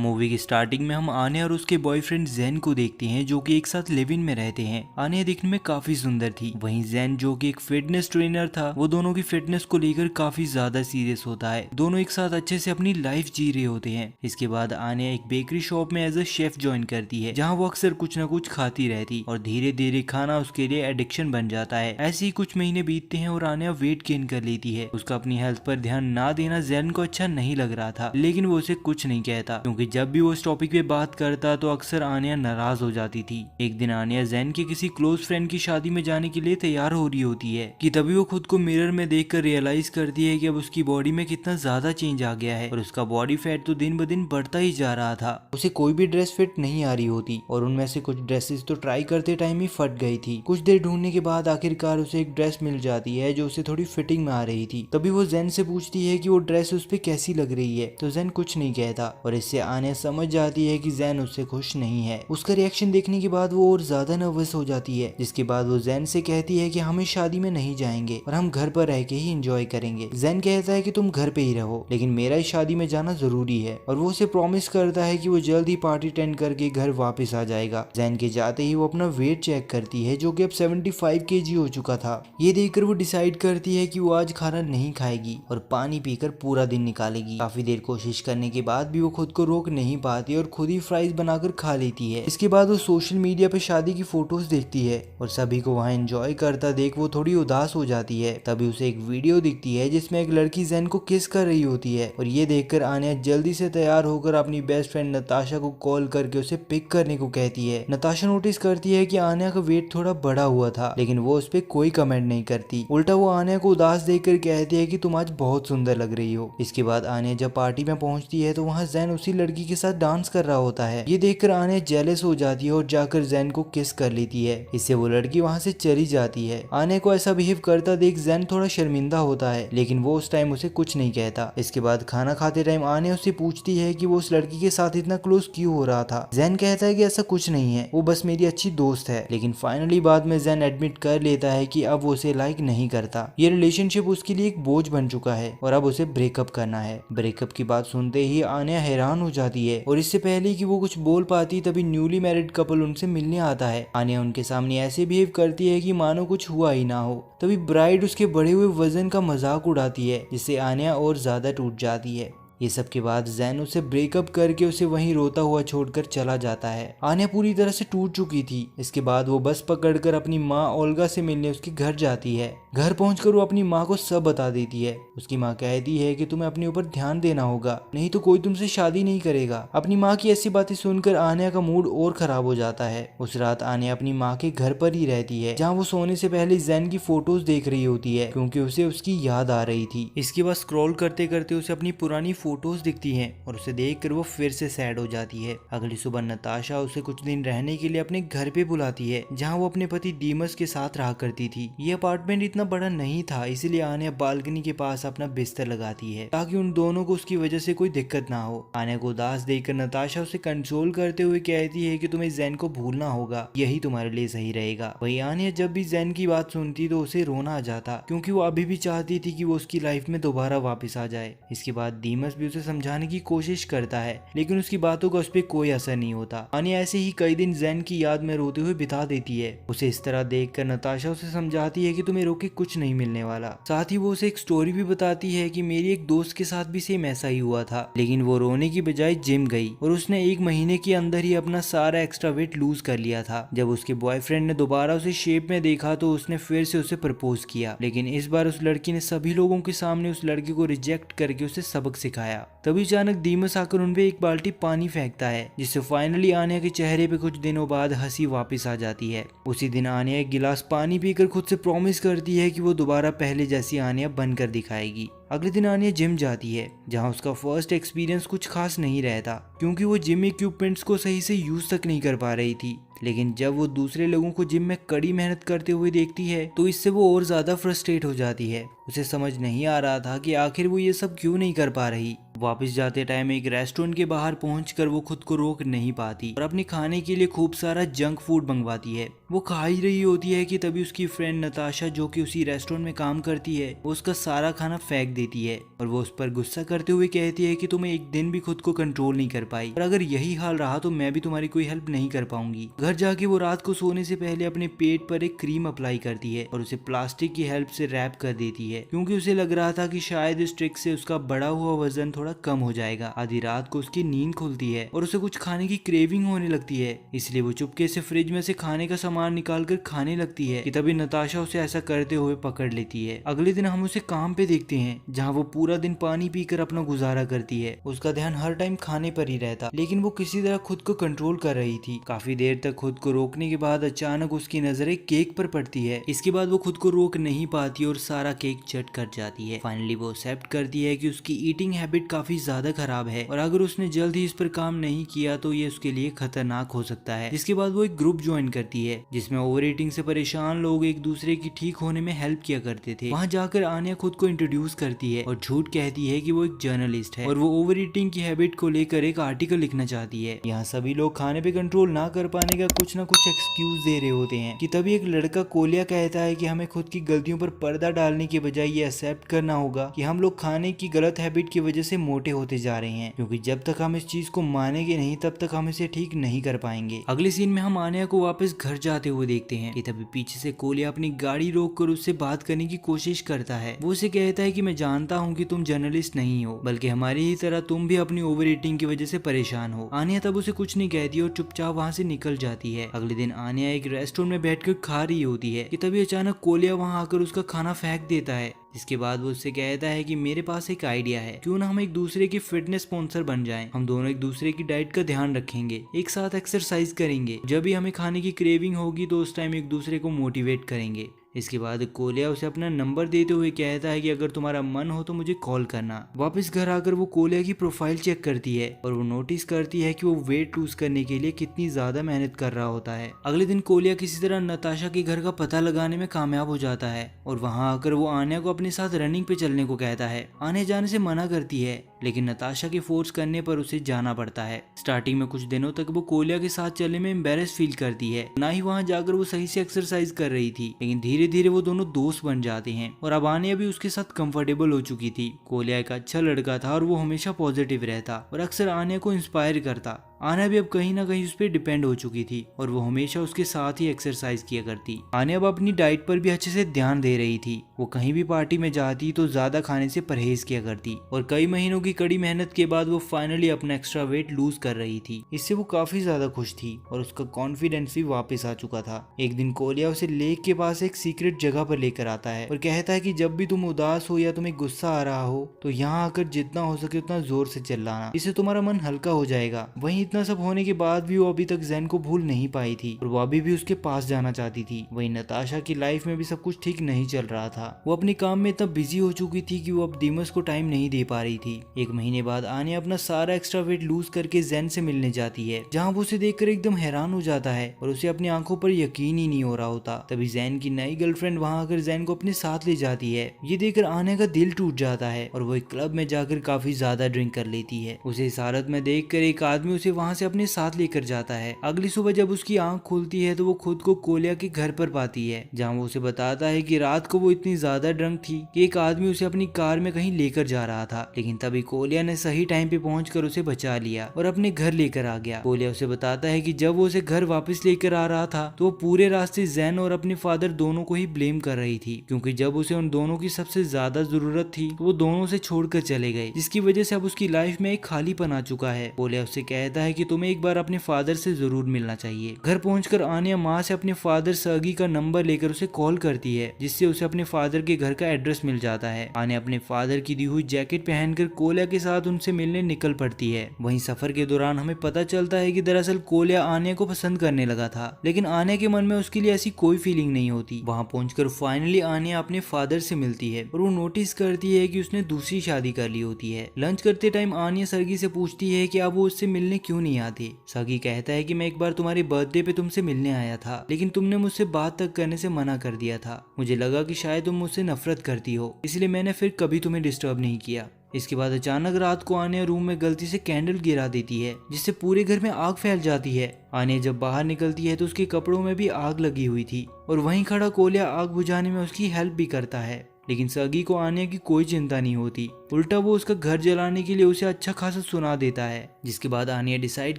Movie की starting में हम आन्या और उसके बॉयफ्रेंड जैन को देखते हैं जो कि एक साथ लिव इन में रहते हैं। आन्या दिखने में काफी सुंदर थी, वहीं जैन जो कि एक फिटनेस ट्रेनर था वो दोनों की फिटनेस को लेकर काफी ज्यादा सीरियस होता है। दोनों एक साथ अच्छे से अपनी लाइफ जी रहे होते हैं। इसके बाद आन्या एक बेकरी शॉप में एज अ शेफ ज्वाइन करती है जहाँ वो अक्सर कुछ न कुछ खाती रहती और धीरे धीरे खाना उसके लिए एडिक्शन बन जाता है। ऐसे ही कुछ महीने बीतते हैं और आन्या वेट गेन कर लेती है। उसका अपनी हेल्थ पर ध्यान ना देना जैन को अच्छा नहीं लग रहा था, लेकिन वो उसे कुछ नहीं कहता क्योंकि जब भी वो इस टॉपिक पे बात करता तो अक्सर आन्या नाराज हो जाती थी। एक दिन आन्या जैन के किसी क्लोज फ्रेंड की शादी में जाने के लिए तैयार हो रही होती है कि तभी वो खुद को मिरर में देखकर रियलाइज करती है कि अब उसकी बॉडी में कितना ज्यादा चेंज आ गया है और उसका बॉडी फैट तो दिन ब दिन बढ़ता ही जा रहा था। उसे कोई भी ड्रेस फिट नहीं आ रही होती और उनमें से कुछ ड्रेसेस तो ट्राई करते टाइम ही फट गई थी। कुछ देर ढूंढने के बाद आखिरकार उसे एक ड्रेस मिल जाती है जो उसे थोड़ी फिटिंग में आ रही थी। तभी वो जैन से पूछती है कि वो ड्रेस उस पे कैसी लग रही है, तो जैन कुछ नहीं कहता और इससे आन्या समझ जाती है कि जैन उससे खुश नहीं है। उसका रिएक्शन देखने के बाद वो और ज्यादा नर्वस हो जाती है, जिसके बाद वो जैन से कहती है कि हम इस शादी में नहीं जाएंगे और हम घर पर रह के ही एंजॉय करेंगे। जैन कहता है कि तुम घर पे ही रहो, लेकिन मेरा इस शादी में जाना जरूरी है और वो उसे प्रॉमिस करता है कि वो जल्द ही पार्टी अटेंड करके घर वापस आ जाएगा। जैन के जाते ही वो अपना वेट चेक करती है जो कि अब 75 kg हो चुका था। ये देखकर वो डिसाइड करती है कि वो आज खाना नहीं खाएगी और पानी पीकर पूरा दिन निकालेगी। काफी देर कोशिश करने के बाद भी वो खुद को रोक नहीं पाती और खुद ही फ्राइज बनाकर खा लेती है। इसके बाद वो सोशल मीडिया पे शादी की फोटोज देखती है और सभी को वहाँ एंजॉय करता देख वो थोड़ी उदास हो जाती है। तभी उसे एक वीडियो दिखती है जिसमें एक लड़की जैन को किस कर रही होती है और ये देखकर आन्या जल्दी से तैयार होकर अपनी बेस्ट फ्रेंड नताशा को कॉल करके उसे पिक करने को कहती है। नताशा नोटिस करती है कि आन्या का वेट थोड़ा बढ़ा हुआ था, लेकिन वो उस पर कोई कमेंट नहीं करती। उल्टा वो आन्या को उदास देखकर कहती है कि तुम आज बहुत सुंदर लग रही हो। इसके बाद आन्या जब पार्टी में पहुंचती है तो वहाँ जैन उसी लड़की के साथ डांस कर रहा होता है। ये देखकर आन्या जेलस हो जाती है और जाकर जैन को किस कर लेती है। इससे वो लड़की वहाँ से चली जाती है। आन्या को ऐसा बिहेव करता देख जैन थोड़ा शर्मिंदा होता है, लेकिन वो उस टाइम उसे कुछ नहीं कहता। इसके बाद खाना खाते टाइम आन्या उससे पूछती है कि वो उस लड़की के साथ इतना क्लोज क्यों हो रहा था। जैन कहता है कि ऐसा कुछ नहीं है, वो बस मेरी अच्छी दोस्त है। लेकिन फाइनली बाद में जैन एडमिट कर लेता है कि अब वो उसे लाइक नहीं करता। ये रिलेशनशिप उसके लिए एक बोझ बन चुका है और अब उसे ब्रेकअप करना है। ब्रेकअप की बात सुनते ही आन्या हैरान हो जाती है और इससे पहले कि वो कुछ बोल पाती तभी न्यूली मैरिड कपल उनसे मिलने आता है। आन्या उनके सामने ऐसे बिहेव करती है कि मानो कुछ हुआ ही ना हो। तभी ब्राइड उसके बढ़े हुए वजन का मजाक उड़ाती है, जिससे आन्या और ज्यादा टूट जाती है। ये सब के बाद जैन उसे ब्रेकअप करके उसे वहीं रोता हुआ छोड़कर चला जाता है। आन्या पूरी तरह से टूट चुकी थी। इसके बाद वो बस पकड़कर अपनी माँ ओल्गा से मिलने उसके घर जाती है। घर पहुंचकर वो अपनी माँ को सब बता देती है। उसकी माँ कहती है कि तुम्हें अपने ऊपर ध्यान देना होगा, नहीं तो कोई तुमसे शादी नहीं करेगा। अपनी माँ की ऐसी बातें सुनकर आन्या का मूड और खराब हो जाता है। उस रात आन्या अपनी माँ के घर पर ही रहती है, जहाँ वो सोने से पहले जैन की फोटोज देख रही होती है क्योंकि उसे उसकी याद आ रही थी। इसके बाद स्क्रॉल करते करते उसे अपनी पुरानी फोटोज दिखती हैं और उसे देखकर वो फिर से सैड हो जाती है। अगली सुबह नताशा उसे कुछ दिन रहने के लिए अपने घर पे बुलाती है, जहाँ वो अपने पति दीमस के साथ रहा करती थी। ये अपार्टमेंट इतना बड़ा नहीं था, इसलिए आन्या बालकनी के पास अपना बिस्तर लगाती है ताकि उन दोनों को उसकी वजह से कोई दिक्कत ना हो। आन्या को उदास देखकर नताशा उसे कंट्रोल करते हुए कहती है कि तुम्हें जैन को भूलना होगा, यही तुम्हारे लिए सही रहेगा। वही आन्या जब भी जैन की बात सुनती तो उसे रोना आ जाता क्योंकि वो अभी भी चाहती थी कि वो उसकी लाइफ में दोबारा वापस आ जाए। इसके बाद दीमस भी उसे समझाने की कोशिश करता है, लेकिन उसकी बातों का उस पर कोई असर नहीं होता। आन्या ऐसे ही कई दिन जैन की याद में रोते हुए बिता देती है। उसे इस तरह देखकर नताशा उसे समझाती है कि तुम्हें रोके कुछ नहीं मिलने वाला। साथ ही वो उसे एक स्टोरी भी बताती है कि मेरी एक दोस्त के साथ भी सेम ऐसा ही हुआ था, लेकिन वो रोने की बजाय जिम गई और उसने 1 महीने के अंदर ही अपना सारा एक्स्ट्रा वेट लूज कर लिया था। जब उसके बॉयफ्रेंड ने दोबारा उसे शेप में देखा तो उसने फिर से उसे प्रपोज किया, लेकिन इस बार उस लड़की ने सभी लोगों के सामने उस लड़के को रिजेक्ट करके उसे सबक सिखाया। तभी अचानक दीमस आकर उनपे एक बाल्टी पानी फेंकता है, जिससे फाइनली आन्या के चेहरे पे कुछ दिनों बाद हंसी वापस आ जाती है। उसी दिन आन्या एक गिलास पानी पीकर खुद से प्रॉमिस करती है कि वो दोबारा पहले जैसी आन्या बनकर दिखाएगी। अगले दिन आन्या जिम जाती है, जहां उसका फर्स्ट एक्सपीरियंस कुछ खास नहीं रहता क्योंकि वो जिम इक्विपमेंट्स को सही से यूज तक नहीं कर पा रही थी। लेकिन जब वो दूसरे लोगों को जिम में कड़ी मेहनत करते हुए देखती है तो इससे वो और ज्यादा फ्रस्ट्रेट हो जाती है। उसे समझ नहीं आ रहा था कि आखिर वो ये सब क्यों नहीं कर पा रही। वापस जाते टाइम एक रेस्टोरेंट के बाहर पहुंचकर वो खुद को रोक नहीं पाती और अपने खाने के लिए खूब सारा जंक फूड मंगवाती है। वो खा ही रही होती है कि तभी उसकी फ्रेंड नताशा जो कि उसी रेस्टोरेंट में काम करती है वो उसका सारा खाना फेंक देती है और वो उस पर गुस्सा करते हुए कहती है कि तुम एक दिन भी खुद को कंट्रोल नहीं कर पाई और अगर यही हाल रहा तो मैं भी तुम्हारी कोई हेल्प नहीं कर पाऊंगी। घर जाके वो रात को सोने से पहले अपने पेट पर एक क्रीम अप्लाई करती है और उसे प्लास्टिक की हेल्प से रैप कर देती है क्योंकि उसे लग रहा था कि शायद इस ट्रिक से उसका बढ़ा हुआ वजन थोड़ा कम हो जाएगा। आधी रात को उसकी नींद खुलती है और उसे कुछ खाने की क्रेविंग होने लगती है, इसलिए वो चुपके से फ्रिज में से खाने का सामान निकाल कर खाने लगती है कि तभी नताशा उसे ऐसा करते हुए पकड़ लेती है। अगले दिन हम उसे काम पे देखते हैं जहाँ वो पूरा दिन पानी पीकर अपना गुजारा करती है। उसका ध्यान हर टाइम खाने पर ही रहता, लेकिन वो किसी तरह खुद को कंट्रोल कर रही थी। काफी देर तक खुद को रोकने के बाद अचानक उसकी नजर एक केक पर पड़ती है। इसके बाद वो खुद को रोक नहीं पाती और सारा केक चट कर जाती है। फाइनली वो एक्सेप्ट करती है कि उसकी ईटिंग हैबिट काफी ज्यादा खराब है और अगर उसने जल्द ही इस पर काम नहीं किया तो ये उसके लिए खतरनाक हो सकता है। जिसके बाद वो एक ग्रुप ज्वाइन करती है जिसमें ओवर ईटिंग से परेशान लोग एक दूसरे की ठीक होने में हेल्प किया करते थे। वहाँ जाकर आन्या खुद को इंट्रोड्यूस करती है और झूठ कहती है कि वो एक जर्नलिस्ट है और वो ओवर ईटिंग की हैबिट को लेकर एक आर्टिकल लिखना चाहती है। यहाँ सभी लोग खाने पे कंट्रोल ना कर पाने का कुछ ना कुछ एक्सक्यूज दे रहे होते हैं कि तभी एक लड़का कोलिया कहता है कि हमें खुद की गलतियों पर पर्दा डालने के बजाय ये एक्सेप्ट करना होगा कि हम लोग खाने की गलत हैबिट की वजह से मोटे होते जा रहे हैं, क्योंकि जब तक हम इस चीज को मानेंगे नहीं तब तक हम इसे ठीक नहीं कर पाएंगे। अगले सीन में हम आन्या को वापस घर जाते हुए देखते हैं कि तभी पीछे से कोलिया अपनी गाड़ी रोक कर उससे बात करने की कोशिश करता है। वो उसे कहता है कि मैं जानता हूँ कि तुम जर्नलिस्ट नहीं हो, बल्कि हमारी ही तरह तुम भी अपनी ओवर ईटिंग की वजह से परेशान हो। आन्या तब उसे कुछ नहीं कहती और चुपचाप वहाँ से निकल जाती है। अगले दिन आन्या एक रेस्टोरेंट में बैठकर खा रही होती है कि तभी अचानक कोलिया वहाँ आकर उसका खाना फेंक देता है। इसके बाद वो उससे कहता है कि मेरे पास एक आइडिया है, क्यों ना हम एक दूसरे के फिटनेस स्पॉन्सर बन जाएं। हम दोनों एक दूसरे की डाइट का ध्यान रखेंगे, एक साथ एक्सरसाइज करेंगे, जब भी हमें खाने की क्रेविंग होगी तो उस टाइम एक दूसरे को मोटिवेट करेंगे। इसके बाद कोलिया उसे अपना नंबर देते हुए कहता है कि अगर तुम्हारा मन हो तो मुझे कॉल करना। वापस घर आकर वो कोलिया की प्रोफाइल चेक करती है और वो नोटिस करती है कि वो वेट लूज करने के लिए कितनी ज्यादा मेहनत कर रहा होता है। अगले दिन कोलिया किसी तरह नताशा के घर का पता लगाने में कामयाब हो जाता है और वहाँ आकर वो आन्या को अपने साथ रनिंग पे चलने को कहता है। आन्या जाने से मना करती है, लेकिन नताशा के फोर्स करने पर उसे जाना पड़ता है। स्टार्टिंग में कुछ दिनों तक वो कोलिया के साथ चलने में एम्बेरस फील करती है, ना ही वहाँ जाकर वो सही से एक्सरसाइज कर रही थी, लेकिन धीरे धीरे वो दोनों दोस्त बन जाते हैं और अब आन्या भी उसके साथ कंफर्टेबल हो चुकी थी। कोलिया एक अच्छा लड़का था और वो हमेशा पॉजिटिव रहता और अक्सर आन्या को इंस्पायर करता। आन्या भी अब कहीं ना कहीं उस पर डिपेंड हो चुकी थी और वो हमेशा उसके साथ ही एक्सरसाइज किया करती। आन्या अब अपनी डाइट पर भी अच्छे से ध्यान दे रही थी। वो कहीं भी पार्टी में जाती तो ज्यादा खाने से परहेज किया करती और कई महीनों की कड़ी मेहनत के बाद वो फाइनली अपना एक्स्ट्रा वेट लूज कर रही थी। इससे वो काफी ज्यादा खुश थी और उसका कॉन्फिडेंस भी वापस आ चुका था। एक दिन कोलिया उसे लेक के पास एक सीक्रेट जगह पर लेकर आता है और कहता है कि जब भी तुम उदास हो या तुम्हें गुस्सा आ रहा हो तो यहाँ आकर जितना हो सके उतना जोर से चिल्लाना, इससे तुम्हारा मन हल्का हो जाएगा। वहीं इतना सब होने के बाद भी वो अभी तक जैन को भूल नहीं पाई थी और वो अभी भी उसके पास जाना चाहती थी। वहीं नताशा की लाइफ में भी सब कुछ ठीक नहीं चल रहा था। वो अपने काम में इतना बिजी हो चुकी थी कि वो अब दिमस को टाइम नहीं दे पा रही थी। एक महीने बाद आन्या अपना सारा एक्स्ट्रा वेट लूज करके जैन से मिलने जाती है, जहाँ वो उसे देखकर एकदम हैरान हो जाता है और उसे अपनी आंखों पर यकीन ही नहीं हो रहा होता। तभी जैन की नई गर्लफ्रेंड वहाँ आकर जैन को अपने साथ ले जाती है। ये देखकर आन्या का दिल टूट जाता है और वो एक क्लब में जाकर काफी ज्यादा ड्रिंक कर लेती है। उसे इस हालत में देखकर एक आदमी उसे वहाँ से अपने साथ लेकर जाता है। अगली सुबह जब उसकी आंख खुलती है तो वो खुद को कोलिया के घर पर पाती है, जहाँ वो उसे बताता है कि रात को वो इतनी ज्यादा ड्रंक थी कि एक आदमी उसे अपनी कार में कहीं लेकर जा रहा था, लेकिन तभी कोलिया ने सही टाइम पे पहुंचकर उसे बचा लिया और अपने घर लेकर आ गया। कोलिया उसे बताता है कि जब वो उसे घर वापस लेकर आ रहा था तो वो पूरे रास्ते जैन और अपने फादर दोनों को ही ब्लेम कर रही थी, क्योंकि जब उसे उन दोनों की सबसे ज्यादा जरूरत थी तो वो दोनों से छोड़कर चले गए, जिसकी वजह से अब उसकी लाइफ में एक खालीपन आ चुका है। कोलिया उससे कहता है कि तुम्हें एक बार अपने फादर से जरूर मिलना चाहिए। घर पहुंचकर आन्या माँ से अपने फादर सर्गी का नंबर लेकर उसे कॉल करती है, जिससे उसे अपने फादर के घर का एड्रेस मिल जाता है। आन्या अपने फादर की दी हुई जैकेट पहनकर कोलिया के साथ उनसे मिलने निकल पड़ती है। वहीं सफर के दौरान हमें पता चलता है कि दरअसल कोलिया आन्या को पसंद करने लगा था, लेकिन आन्या के मन में उसके लिए ऐसी कोई फीलिंग नहीं होती। वहाँ पहुंचकर फाइनली आन्या अपने फादर से मिलती है और वो नोटिस करती है कि उसने दूसरी शादी कर ली होती है। लंच करते टाइम आन्या सर्गी से पूछती है कि अब वो उससे मिलने क्यों नहीं आती। सर्गी कहता है कि मैं एक बार तुम्हारे बर्थडे पे तुमसे मिलने आया था, लेकिन तुमने मुझसे बात तक करने से मना कर दिया था। मुझे लगा कि शायद तुम मुझसे नफरत करती हो, इसलिए मैंने फिर कभी तुम्हें डिस्टर्ब नहीं किया। इसके बाद अचानक रात को आन्या रूम में गलती से कैंडल गिरा देती है, जिससे पूरे घर में आग फैल जाती है। आन्या जब बाहर निकलती है तो उसके कपड़ों में भी आग लगी हुई थी और वहीं खड़ा कोल्या आग बुझाने में उसकी हेल्प भी करता है। लेकिन सर्गी को आन्या की कोई चिंता नहीं होती, उल्टा वो उसका घर जलाने के लिए उसे अच्छा खासा सुना देता है। जिसके बाद आन्या डिसाइड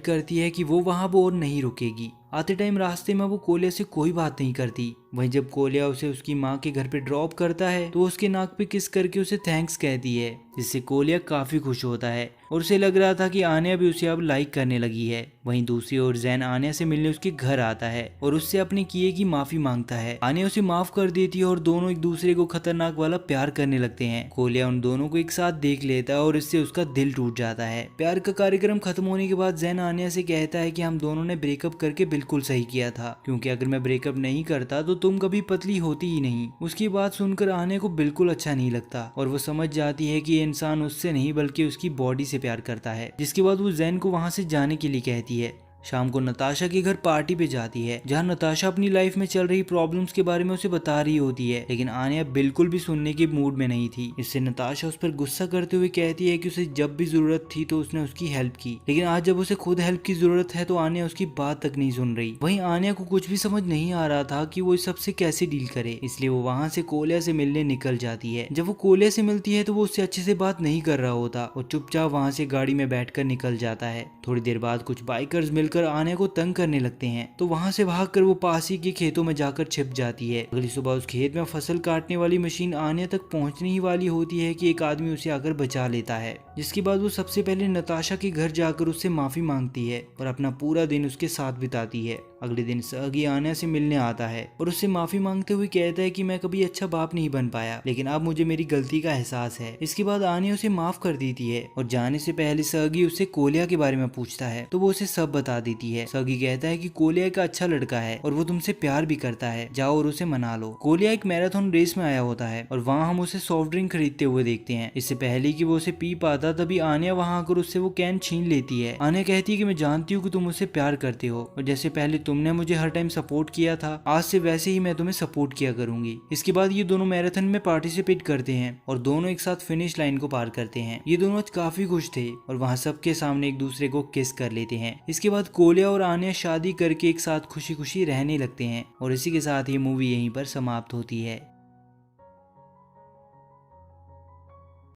करती है कि वो वहां पर और नहीं रुकेगी। आते टाइम रास्ते में वो कोल्या से कोई बात नहीं करती। वहीं जब कोल्या उसे उसकी माँ के घर पे ड्रॉप करता है तो उसके नाक पे किस करके उसे थैंक्स कहती है, जिससे कोल्या काफी खुश होता है और उसे लग रहा था कि आन्या भी उसे अब लाइक करने लगी है। वहीं दूसरी ओर जैन आन्या से मिलने उसके घर आता है और उससे अपने किए की माफी मांगता है। आन्या उसे माफ कर देती है और दोनों एक दूसरे को खतरनाक वाला प्यार करने लगते हैं। कोल्या उन दोनों को एक साथ देख लेता है और इससे उसका दिल टूट जाता है। प्यार का कार्यक्रम खत्म होने के बाद जैन आन्या से कहता है कि हम दोनों ने ब्रेकअप करके बिल्कुल सही किया था, क्योंकि अगर मैं ब्रेकअप नहीं करता तो तुम कभी पतली होती ही नहीं। उसकी बात सुनकर आन्या को बिल्कुल अच्छा नहीं लगता और वो समझ जाती है कि ये इंसान उससे नहीं बल्कि उसकी बॉडी से प्यार करता है। जिसके बाद वो जैन को वहां से जाने के लिए कहती है। शाम को नताशा के घर पार्टी पे जाती है, जहाँ नताशा अपनी लाइफ में चल रही प्रॉब्लम्स के बारे में उसे बता रही होती है, लेकिन आन्या बिल्कुल भी सुनने के मूड में नहीं थी। इससे नताशा उस पर गुस्सा करते हुए कहती है कि उसे जब भी जरूरत थी तो उसने उसकी हेल्प की, लेकिन आज जब उसे खुद हेल्प की जरूरत है तो आन्या उसकी बात तक नहीं सुन रही। वहीं आन्या को कुछ भी समझ नहीं आ रहा था कि वो इस सबसे कैसे डील करे, इसलिए वो वहाँ से कोल्या से मिलने निकल जाती है। जब वो कोल्या से मिलती है तो वो उससे अच्छे से बात नहीं कर रहा होता और चुपचाप वहाँ से गाड़ी में बैठकर निकल जाता है। थोड़ी देर बाद कुछ बाइकर्स मिलकर आन्या को तंग करने लगते हैं, तो वहां से भागकर वो पास ही के खेतों में जाकर छिप जाती है। अगली सुबह उस खेत में फसल काटने वाली मशीन आन्या तक पहुंचने ही वाली होती है कि एक आदमी उसे आकर बचा लेता है। जिसके बाद वो सबसे पहले नताशा के घर जाकर उससे माफी मांगती है और अपना पूरा दिन उसके साथ बिताती है। अगले दिन सर्गी आन्या से मिलने आता है और उससे माफी मांगते हुए कहता है कि मैं कभी अच्छा बाप नहीं बन पाया, लेकिन अब मुझे मेरी गलती का एहसास है। इसके बाद आन्या उसे माफ कर देती है और जाने से पहले सर्गी उससे कोल्या के बारे में पूछता है तो वो उसे सब बता देती है। सर्गी कहता है कि कोल्या एक अच्छा लड़का है और वो तुमसे प्यार भी करता है, जाओ और उसे मना लो। कोल्या एक मैराथन रेस में आया होता है और वहाँ हम उसे सॉफ्ट ड्रिंक खरीदते हुए देखते हैं। इससे पहले कि वो उसे पी पाता तभी आन्या वहाँ आकर उससे वो कैन छीन लेती है। आन्या कहती है कि मैं जानती हूँ कि तुम मुझसे प्यार करते हो और जैसे पहले तुमने मुझे हर टाइम सपोर्ट किया था, आज से वैसे ही मैं तुम्हें सपोर्ट किया करूंगी। इसके बाद ये दोनों मैराथन में पार्टिसिपेट करते हैं और दोनों एक साथ फिनिश लाइन को पार करते हैं। ये दोनों आज काफी खुश थे और वहाँ सबके सामने एक दूसरे को किस कर लेते हैं। इसके बाद कोल्या और आन्या शादी करके एक साथ खुशी खुशी रहने लगते हैं और इसी के साथ ये मूवी यहीं पर समाप्त होती है।